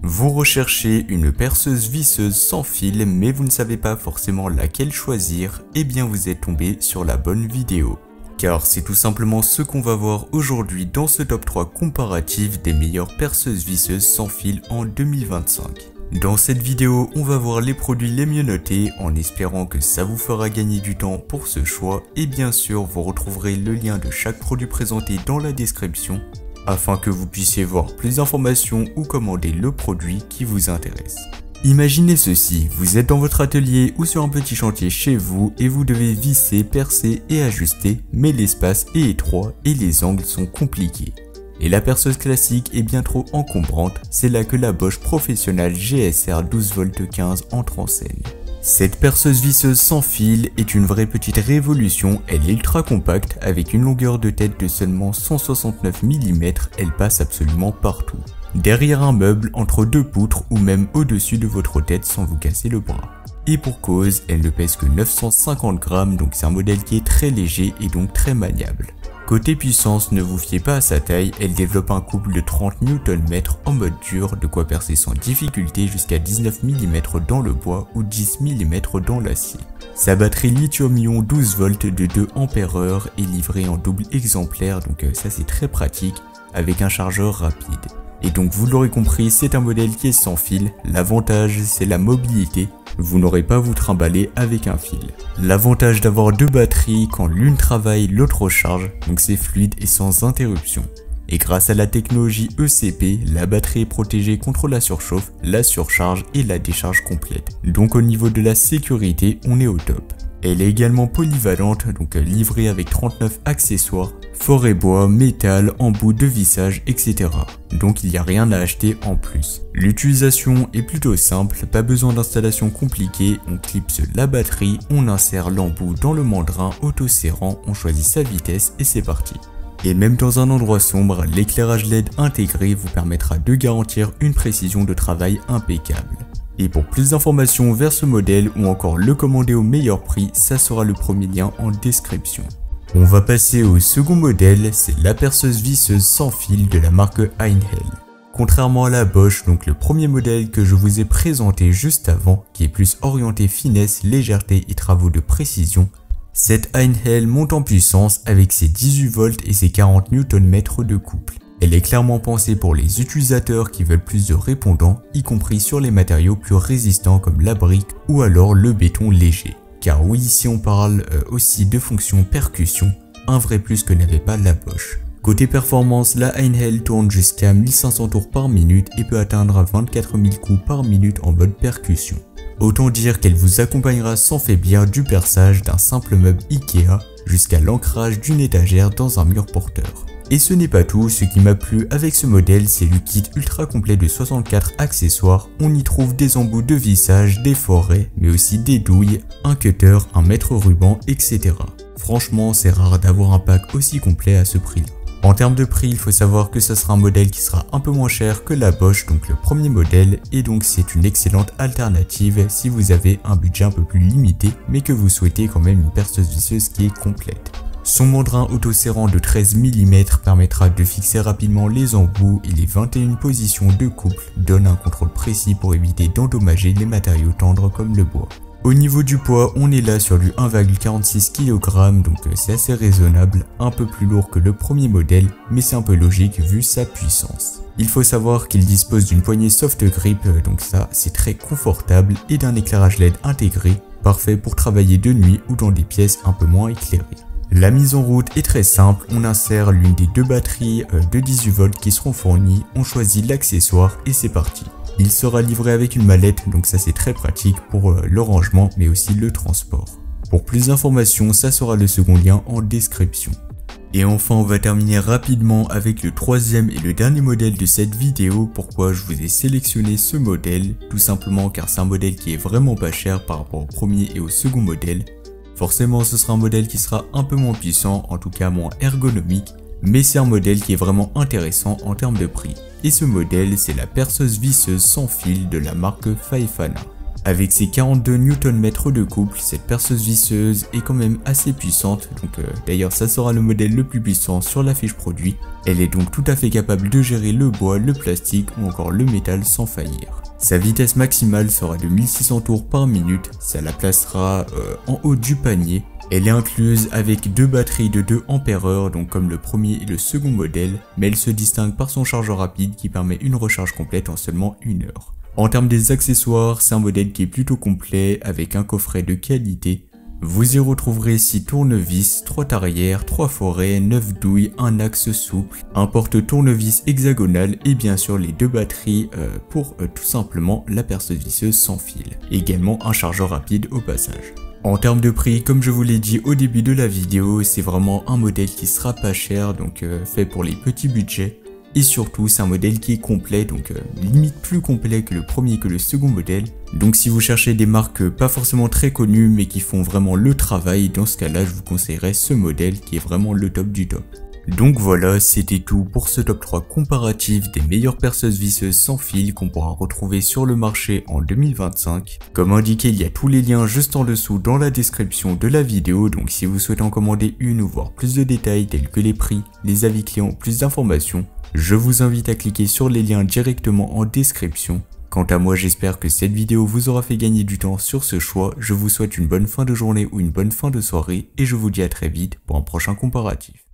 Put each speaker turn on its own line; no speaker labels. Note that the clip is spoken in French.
Vous recherchez une perceuse visseuse sans fil mais vous ne savez pas forcément laquelle choisir, eh bien vous êtes tombé sur la bonne vidéo. Car c'est tout simplement ce qu'on va voir aujourd'hui dans ce top 3 comparatif des meilleures perceuses visseuses sans fil en 2025. Dans cette vidéo, on va voir les produits les mieux notés en espérant que ça vous fera gagner du temps pour ce choix et bien sûr vous retrouverez le lien de chaque produit présenté dans la description afin que vous puissiez voir plus d'informations ou commander le produit qui vous intéresse. Imaginez ceci, vous êtes dans votre atelier ou sur un petit chantier chez vous et vous devez visser, percer et ajuster, mais l'espace est étroit et les angles sont compliqués. Et la perceuse classique est bien trop encombrante, c'est là que la Bosch Professional GSR 12V15 entre en scène. Cette perceuse visseuse sans fil est une vraie petite révolution, elle est ultra compacte, avec une longueur de tête de seulement 169 mm, elle passe absolument partout. Derrière un meuble, entre deux poutres ou même au-dessus de votre tête sans vous casser le bras. Et pour cause, elle ne pèse que 950 grammes, donc c'est un modèle qui est très léger et donc très maniable. Côté puissance, ne vous fiez pas à sa taille, elle développe un couple de 30 Nm en mode dur, de quoi percer sans difficulté jusqu'à 19 mm dans le bois ou 10 mm dans l'acier. Sa batterie lithium-ion 12V de 2 Ah est livrée en double exemplaire, donc ça c'est très pratique, avec un chargeur rapide. Et donc vous l'aurez compris, c'est un modèle qui est sans fil, l'avantage c'est la mobilité, vous n'aurez pas à vous trimballer avec un fil. L'avantage d'avoir deux batteries, quand l'une travaille, l'autre recharge, donc c'est fluide et sans interruption. Et grâce à la technologie ECP, la batterie est protégée contre la surchauffe, la surcharge et la décharge complète. Donc au niveau de la sécurité, on est au top. Elle est également polyvalente, donc livrée avec 39 accessoires, forêt bois, métal, embout de vissage, etc. Donc il n'y a rien à acheter en plus. L'utilisation est plutôt simple, pas besoin d'installation compliquée, on clipse la batterie, on insère l'embout dans le mandrin auto-serrant, on choisit sa vitesse et c'est parti. Et même dans un endroit sombre, l'éclairage LED intégré vous permettra de garantir une précision de travail impeccable. Et pour plus d'informations vers ce modèle ou encore le commander au meilleur prix, ça sera le premier lien en description. On va passer au second modèle, c'est la perceuse visseuse sans fil de la marque Einhell. Contrairement à la Bosch, donc le premier modèle que je vous ai présenté juste avant, qui est plus orienté finesse, légèreté et travaux de précision, cette Einhell monte en puissance avec ses 18V et ses 40 Nm de couple. Elle est clairement pensée pour les utilisateurs qui veulent plus de répondants, y compris sur les matériaux plus résistants comme la brique ou alors le béton léger. Car oui, ici on parle aussi de fonction percussion, un vrai plus que n'avait pas la Bosch. Côté performance, la Einhell tourne jusqu'à 1500 tours par minute et peut atteindre 24 000 coups par minute en mode percussion. Autant dire qu'elle vous accompagnera sans faiblir du perçage d'un simple meuble Ikea jusqu'à l'ancrage d'une étagère dans un mur porteur. Et ce n'est pas tout, ce qui m'a plu avec ce modèle, c'est le kit ultra complet de 64 accessoires. On y trouve des embouts de vissage, des forêts, mais aussi des douilles, un cutter, un mètre-ruban, etc. Franchement, c'est rare d'avoir un pack aussi complet à ce prix-là. En termes de prix, il faut savoir que ce sera un modèle qui sera un peu moins cher que la Bosch, donc le premier modèle, et donc c'est une excellente alternative si vous avez un budget un peu plus limité, mais que vous souhaitez quand même une perceuse visseuse qui est complète. Son mandrin auto-serrant de 13 mm permettra de fixer rapidement les embouts et les 21 positions de couple donnent un contrôle précis pour éviter d'endommager les matériaux tendres comme le bois. Au niveau du poids, on est là sur du 1,46 kg, donc c'est assez raisonnable, un peu plus lourd que le premier modèle, mais c'est un peu logique vu sa puissance. Il faut savoir qu'il dispose d'une poignée soft grip, donc ça c'est très confortable, et d'un éclairage LED intégré, parfait pour travailler de nuit ou dans des pièces un peu moins éclairées. La mise en route est très simple, on insère l'une des deux batteries de 18V qui seront fournies, on choisit l'accessoire et c'est parti. Il sera livré avec une mallette, donc ça c'est très pratique pour le rangement mais aussi le transport. Pour plus d'informations, ça sera le second lien en description. Et enfin on va terminer rapidement avec le troisième et le dernier modèle de cette vidéo. Pourquoi je vous ai sélectionné ce modèle? Tout simplement car c'est un modèle qui est vraiment pas cher par rapport au premier et au second modèle. Forcément ce sera un modèle qui sera un peu moins puissant, en tout cas moins ergonomique, mais c'est un modèle qui est vraiment intéressant en termes de prix. Et ce modèle c'est la perceuse visseuse sans fil de la marque Faifana. Avec ses 42 Nm de couple, cette perceuse visseuse est quand même assez puissante, donc d'ailleurs ça sera le modèle le plus puissant sur la fiche produit. Elle est donc tout à fait capable de gérer le bois, le plastique ou encore le métal sans faillir. Sa vitesse maximale sera de 1600 tours par minute, ça la placera en haut du panier. Elle est incluse avec deux batteries de 2 Ah, donc comme le premier et le second modèle, mais elle se distingue par son chargeur rapide qui permet une recharge complète en seulement 1 heure. En termes des accessoires, c'est un modèle qui est plutôt complet avec un coffret de qualité. Vous y retrouverez 6 tournevis, 3 tarières, 3 forêts, 9 douilles, un axe souple, un porte-tournevis hexagonal et bien sûr les 2 batteries pour tout simplement la perceuse visseuse sans fil. Également un chargeur rapide au passage. En termes de prix, comme je vous l'ai dit au début de la vidéo, c'est vraiment un modèle qui sera pas cher, donc fait pour les petits budgets. Et surtout, c'est un modèle qui est complet, donc limite plus complet que le premier que le second modèle. Donc si vous cherchez des marques pas forcément très connues, mais qui font vraiment le travail, dans ce cas-là, je vous conseillerais ce modèle qui est vraiment le top du top. Donc voilà, c'était tout pour ce top 3 comparatif des meilleures perceuses visseuses sans fil qu'on pourra retrouver sur le marché en 2025. Comme indiqué, il y a tous les liens juste en dessous dans la description de la vidéo, donc si vous souhaitez en commander une ou voir plus de détails tels que les prix, les avis clients, plus d'informations, je vous invite à cliquer sur les liens directement en description. Quant à moi, j'espère que cette vidéo vous aura fait gagner du temps sur ce choix. Je vous souhaite une bonne fin de journée ou une bonne fin de soirée et je vous dis à très vite pour un prochain comparatif.